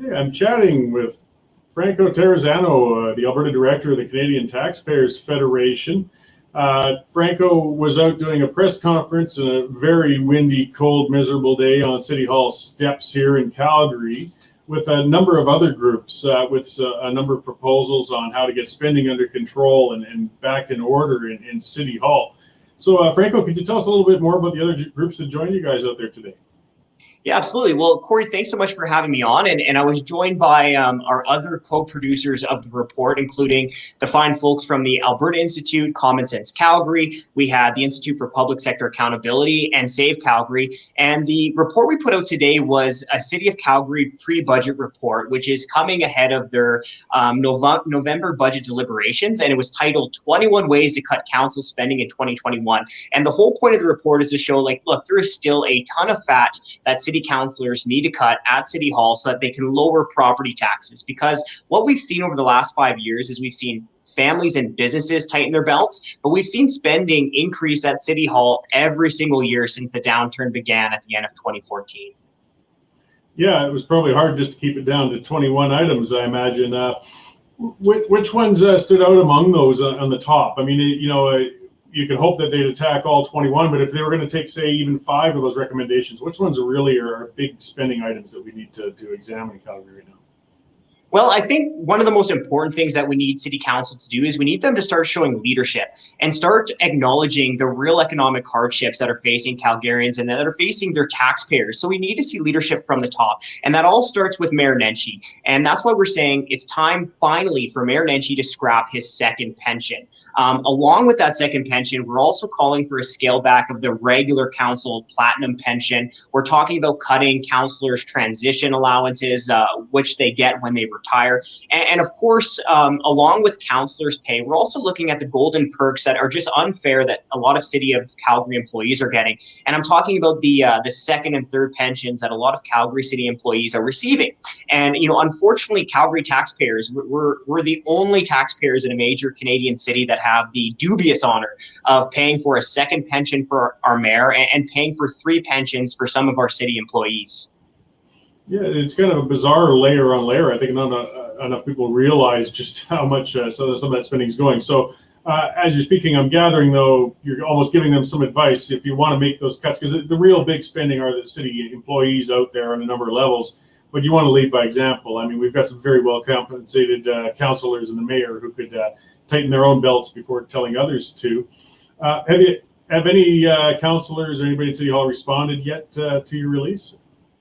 Hey, I'm chatting with Franco Terrazzano, the Alberta Director of the Canadian Taxpayers Federation. Franco was out doing a press conference on a very windy, cold, miserable day on City Hall steps here in Calgary with a number of other groups with a number of proposals on how to get spending under control and back in order in City Hall. So, Franco, could you tell us a little bit more about the other groups that joined you guys out there today? Yeah, absolutely. Well, Cory, thanks so much for having me on. And I was joined by our other co-producers of the report, including the fine folks from the Alberta Institute, Common Sense Calgary. We had the Institute for Public Sector Accountability and Save Calgary. And the report we put out today was a City of Calgary pre-budget report, which is coming ahead of their November budget deliberations. And it was titled 21 Ways to Cut Council Spending in 2021. And the whole point of the report is to show, like, look, there is still a ton of fat that city councillors need to cut at City Hall so that they can lower property taxes. Because what we've seen over the last 5 years is we've seen families and businesses tighten their belts, but we've seen spending increase at City Hall every single year since the downturn began at the end of 2014. Yeah, it was probably hard just to keep it down to 21 items, I imagine. Which ones stood out among those on the top? I mean, you could hope that they'd attack all 21, but if they were going to take, say, even 5 of those recommendations, which ones really are big spending items that we need to examine in Calgary right now? Well, I think one of the most important things that we need City Council to do is we need them to start showing leadership and start acknowledging the real economic hardships that are facing Calgarians and that are facing their taxpayers. So we need to see leadership from the top. And that all starts with Mayor Nenshi. And that's why we're saying it's time finally for Mayor Nenshi to scrap his second pension. Along with that second pension, we're also calling for a scale back of the regular council platinum pension. We're talking about cutting councillors' transition allowances, which they get when they retire. And of course, along with councillors' pay, we're also looking at the golden perks that are just unfair that a lot of City of Calgary employees are getting. And I'm talking about the second and third pensions that a lot of Calgary City employees are receiving. And unfortunately, Calgary taxpayers, we're the only taxpayers in a major Canadian city that have the dubious honor of paying for a second pension for our mayor and paying for 3 pensions for some of our city employees. Yeah, it's kind of a bizarre layer on layer. I think not enough people realize just how much some of that spending is going. So as you're speaking, I'm gathering, though, you're almost giving them some advice if you want to make those cuts, because the real big spending are the city employees out there on a number of levels. But you want to lead by example. I mean, we've got some very well compensated councillors and the mayor who could tighten their own belts before telling others to. Have any councillors or anybody at City Hall responded yet to your release?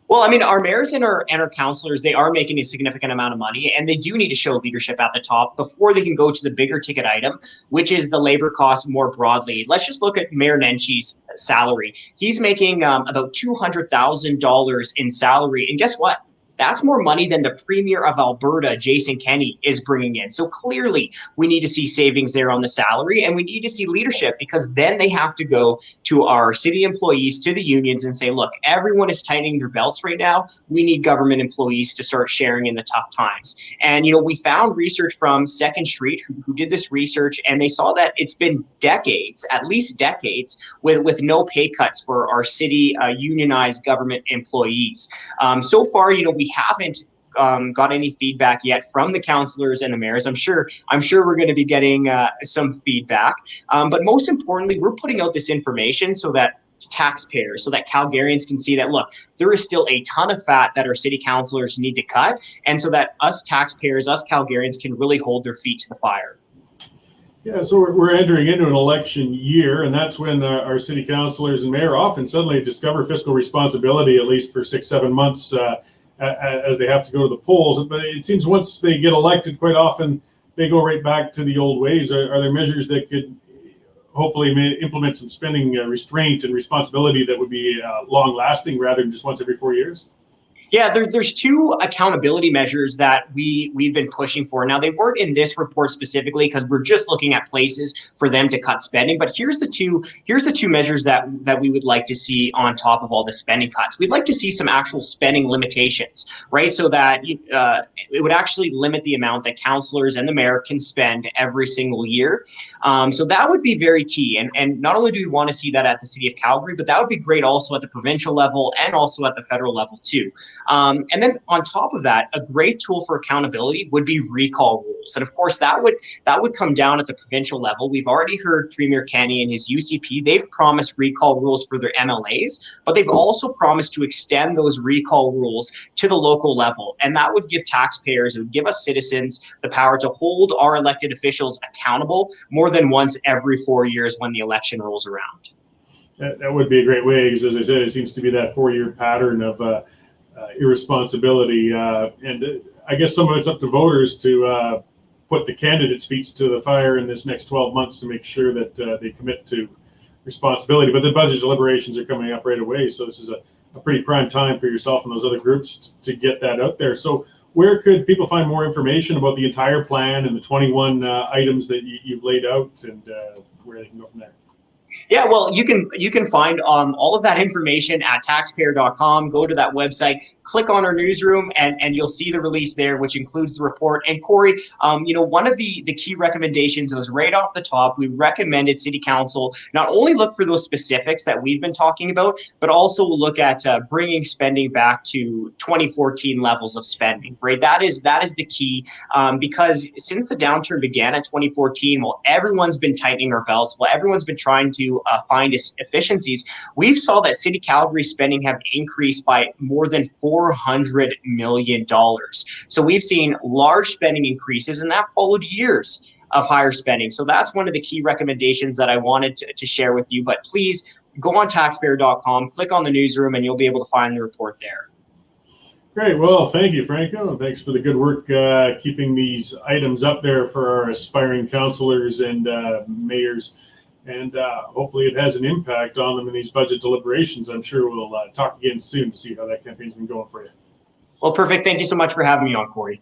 Well, I mean, our mayors and our councillors, they are making a significant amount of money, and they do need to show leadership at the top before they can go to the bigger ticket item, which is the labor cost more broadly. Let's just look at Mayor Nenshi's salary. He's making about $200,000 in salary, and guess what? That's more money than the Premier of Alberta, Jason Kenney, is bringing in. So clearly, we need to see savings there on the salary, and we need to see leadership, because then they have to go to our city employees, to the unions, and say, look, everyone is tightening their belts right now. We need government employees to start sharing in the tough times. And, we found research from Second Street who did this research, and they saw that it's been decades, at least decades, with no pay cuts for our city unionized government employees. So far, we haven't got any feedback yet from the councillors and the mayors. I'm sure we're going to be getting some feedback. But most importantly, we're putting out this information so that taxpayers, so that Calgarians can see that, look, there is still a ton of fat that our city councillors need to cut, and so that us taxpayers, us Calgarians, can really hold their feet to the fire. Yeah, so we're entering into an election year, and that's when our city councillors and mayor often suddenly discover fiscal responsibility, at least for 6-7 months, as they have to go to the polls. But it seems once they get elected, quite often they go right back to the old ways. Are there measures that could hopefully implement some spending restraint and responsibility that would be long lasting rather than just once every 4 years? Yeah, there's 2 accountability measures that we've been pushing for. Now, they weren't in this report specifically because we're just looking at places for them to cut spending. But here's the two measures that we would like to see on top of all the spending cuts. We'd like to see some actual spending limitations, right? So that it would actually limit the amount that councillors and the mayor can spend every single year. So that would be very key. And not only do we want to see that at the City of Calgary, but that would be great also at the provincial level and also at the federal level too. And then on top of that, a great tool for accountability would be recall rules. And of course, that would come down at the provincial level. We've already heard Premier Kenney and his UCP, they've promised recall rules for their MLAs, but they've also promised to extend those recall rules to the local level. And that would give taxpayers, it would give us citizens the power to hold our elected officials accountable more than once every 4 years when the election rolls around. That would be a great way, because as I said, it seems to be that 4-year pattern of irresponsibility. And I guess some of it's up to voters to put the candidates' feet to the fire in this next 12 months to make sure that they commit to responsibility. But the budget deliberations are coming up right away, so this is a pretty prime time for yourself and those other groups to get that out there. So where could people find more information about the entire plan and the 21 items that you've laid out, and where they can go from there? Yeah, well, you can find all of that information at taxpayer.com. Go to that website, click on our newsroom, and you'll see the release there, which includes the report. And Cory, one of the key recommendations was right off the top. We recommended City Council not only look for those specifics that we've been talking about, but also look at bringing spending back to 2014 levels of spending. Right, that is the key, because since the downturn began at 2014, while everyone's been tightening our belts, while everyone's been trying to find efficiencies, we've saw that City Calgary spending have increased by more than $400 million. So we've seen large spending increases, and that followed years of higher spending. So that's one of the key recommendations that I wanted to share with you. But please go on taxpayer.com, click on the newsroom, and you'll be able to find the report there. Great. Well, thank you, Franco, and thanks for the good work keeping these items up there for our aspiring councillors and mayors. And hopefully it has an impact on them in these budget deliberations. I'm sure we'll talk again soon to see how that campaign's been going for you. Well, perfect. Thank you so much for having me on, Cory.